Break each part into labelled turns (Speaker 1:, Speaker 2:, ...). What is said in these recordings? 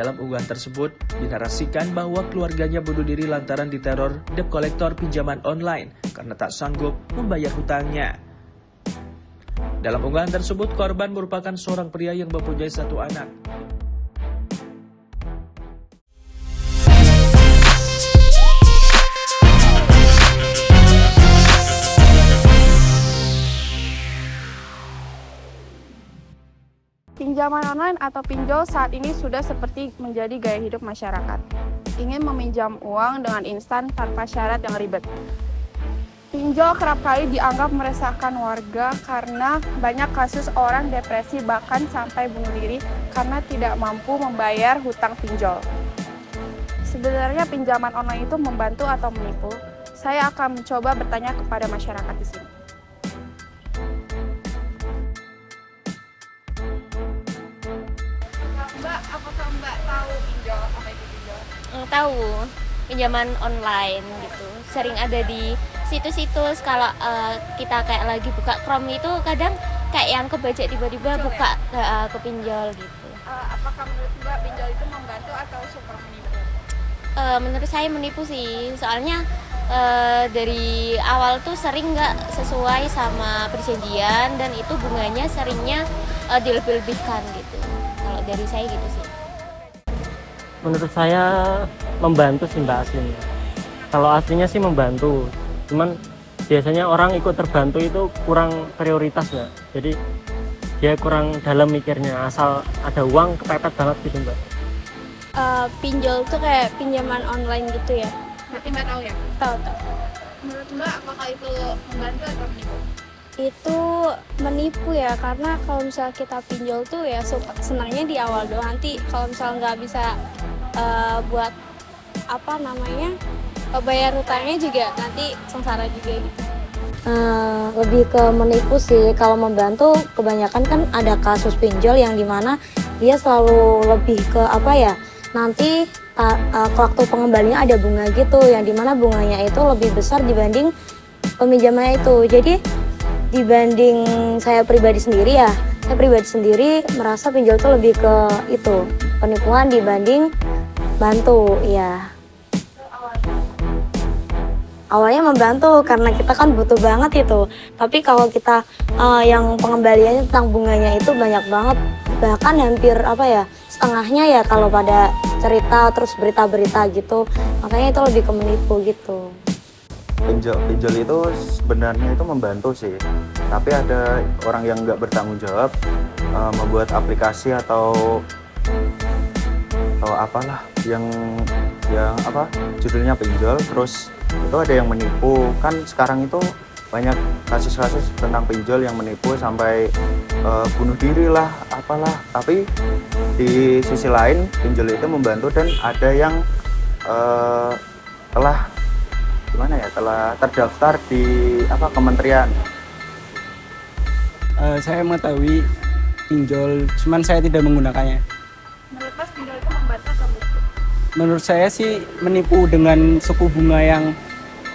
Speaker 1: Dalam unggahan tersebut, dinarasikan bahwa keluarganya bunuh diri lantaran diteror debt collector pinjaman online karena tak sanggup membayar hutangnya. Dalam unggahan tersebut, korban merupakan seorang pria yang mempunyai satu anak.
Speaker 2: Pinjaman online atau pinjol saat ini sudah seperti menjadi gaya hidup masyarakat. Ingin meminjam uang dengan instan tanpa syarat yang ribet. Pinjol kerap kali dianggap meresahkan warga karena banyak kasus orang depresi bahkan sampai bunuh diri karena tidak mampu membayar hutang pinjol. Sebenarnya pinjaman online itu membantu atau menipu? Saya akan mencoba bertanya kepada masyarakat di sini. Mbak, apakah Mbak tahu pinjol? Apa itu pinjol?
Speaker 3: Tahu, pinjaman online gitu. Sering ada di situs-situs kalau kita kayak lagi buka Chrome itu kadang kayak yang kebaca tiba-tiba
Speaker 2: Pinjol,
Speaker 3: buka ke pinjol gitu.
Speaker 2: Apakah menurut Mbak pinjol itu membantu atau super menipu?
Speaker 3: Menurut saya menipu sih, soalnya dari awal tuh sering nggak sesuai sama perjanjian dan itu bunganya seringnya dilebih-lebihkan gitu. Kalau dari saya gitu sih.
Speaker 4: Menurut saya membantu sih Mbak aslinya. Kalau aslinya sih membantu, cuman biasanya orang ikut terbantu itu kurang prioritas Mbak. Jadi dia kurang dalam mikirnya, asal ada uang kepepet banget gitu Mbak.
Speaker 5: Pinjol tuh kayak pinjaman online gitu ya.
Speaker 2: Berarti Mbak tahu ya?
Speaker 5: Tahu.
Speaker 2: Menurut Mbak apakah itu membantu atau menipu?
Speaker 5: Itu menipu ya, karena kalau misalnya kita pinjol tuh ya senangnya di awal doang. Nanti kalau misalnya nggak bisa buat bayar hutangnya juga nanti sengsara juga gitu.
Speaker 6: Lebih ke menipu sih. Kalau membantu kebanyakan kan ada kasus pinjol yang dimana dia selalu lebih ke nanti waktu pengembaliannya ada bunga gitu, yang dimana bunganya itu lebih besar dibanding peminjamannya itu. Jadi dibanding saya pribadi sendiri merasa pinjol itu lebih ke itu penipuan dibanding bantu ya. Awalnya membantu karena kita kan butuh banget itu, tapi kalau kita yang pengembaliannya tentang bunganya itu banyak banget, bahkan hampir setengahnya ya kalau pada cerita terus berita-berita gitu, makanya itu lebih ke menipu gitu.
Speaker 7: Pinjol itu sebenarnya itu membantu sih, tapi ada orang yang nggak bertanggung jawab membuat aplikasi atau apalah yang judulnya pinjol, terus itu ada yang menipu. Kan sekarang itu banyak kasus-kasus tentang pinjol yang menipu sampai bunuh diri lah apalah, tapi di sisi lain pinjol itu membantu dan ada yang telah terdaftar di kementerian.
Speaker 8: Saya mengetahui pinjol, cuman saya tidak menggunakannya.
Speaker 2: Menurut Mas pinjol itu membantu atau menipu?
Speaker 8: Menurut saya sih menipu dengan suku bunga yang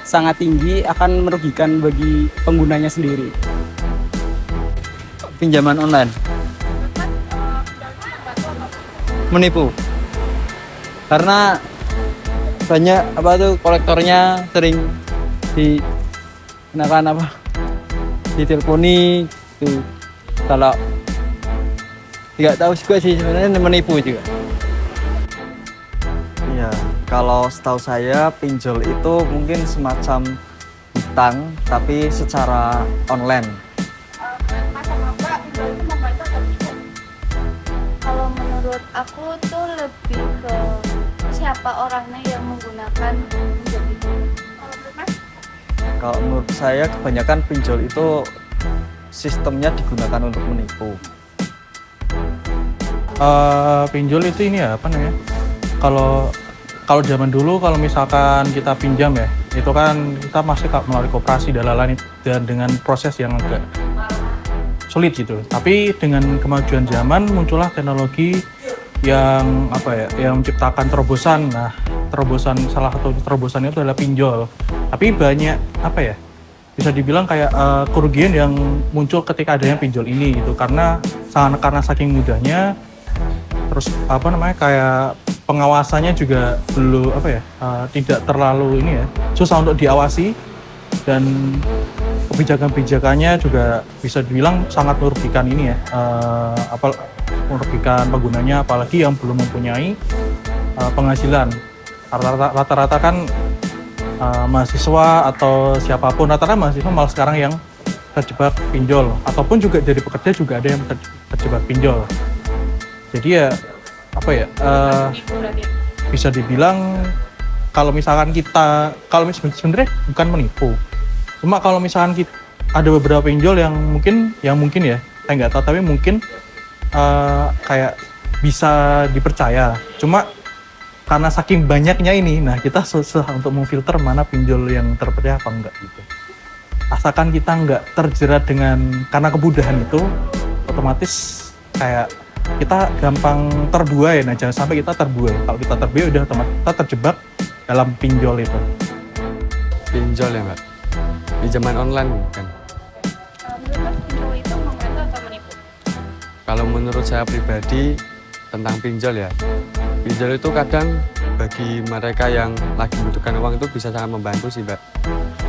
Speaker 8: sangat tinggi akan merugikan bagi penggunanya sendiri.
Speaker 9: Pinjaman online menipu karena banyak kolektornya sering diteleponi tuh. Kalau tidak tahu juga sih sebenarnya menipu juga. Iya, kalau setahu saya pinjol itu mungkin semacam hutang tapi secara online.
Speaker 2: Mas sama Mbak pinjol itu membantu atau menipu?
Speaker 5: Kalau menurut aku tuh lebih ke siapa orangnya yang menggunakan pinjol itu.
Speaker 2: Kalau menurut Mas?
Speaker 9: Kalau menurut saya kebanyakan pinjol itu sistemnya digunakan untuk menipu.
Speaker 10: Pinjol itu ini ya kalau zaman dulu kalau misalkan kita pinjam ya, itu kan kita masih melalui koperasi dalalan dan dengan proses yang agak sulit gitu. Tapi dengan kemajuan zaman muncullah teknologi yang yang menciptakan terobosan. Nah, salah satu terobosan itu adalah pinjol. Tapi banyak bisa dibilang kayak kerugian yang muncul ketika adanya pinjol ini gitu, karena saking mudahnya Terus kayak pengawasannya juga belum tidak terlalu ini ya, susah untuk diawasi, dan kebijakan-kebijakannya juga bisa dibilang sangat merugikan ini ya, merugikan penggunanya, apalagi yang belum mempunyai penghasilan. Rata-rata kan mahasiswa atau siapapun, rata-rata mahasiswa malah sekarang yang terjebak pinjol, ataupun juga dari pekerja juga ada yang terjebak pinjol. Jadi ya bisa dibilang kalau misalkan sebenarnya bukan menipu, cuma kalau misalkan ada beberapa pinjol yang mungkin ya saya nggak tahu, tapi mungkin kayak bisa dipercaya, cuma karena saking banyaknya ini, nah kita susah untuk memfilter mana pinjol yang terpercaya apa enggak gitu. Asalkan kita nggak terjerat karena kemudahan itu, otomatis kayak kita gampang terbuai. Nah, jangan sampai kita terbuai. Kalau kita terbuai udah otomatis kita terjebak dalam pinjol itu.
Speaker 11: Pinjol ya, Mbak? Pinjaman online kan?
Speaker 2: Menurut pinjol itu membantu atau menipu?
Speaker 11: Kalau menurut saya pribadi tentang pinjol ya, pinjol itu kadang bagi mereka yang lagi membutuhkan uang itu bisa sangat membantu sih, Mbak.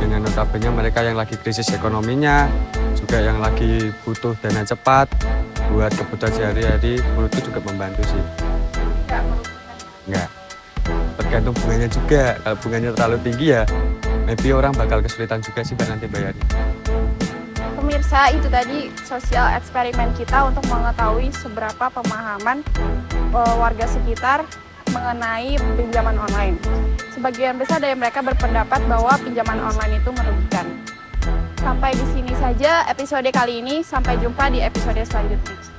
Speaker 11: Dengan notabene mereka yang lagi krisis ekonominya, juga yang lagi butuh dana cepat buat kebutuhan sehari-hari, menurutku juga membantu sih. Enggak. Tergantung bunganya juga. Kalau bunganya terlalu tinggi ya, maybe orang bakal kesulitan juga sih, Mbak, nanti bayarnya.
Speaker 2: Pemirsa, itu tadi sosial eksperimen kita untuk mengetahui seberapa pemahaman warga sekitar mengenai pinjaman online. Sebagian besar dari mereka berpendapat bahwa pinjaman online itu merugikan. Sampai di sini saja episode kali ini, sampai jumpa di episode selanjutnya.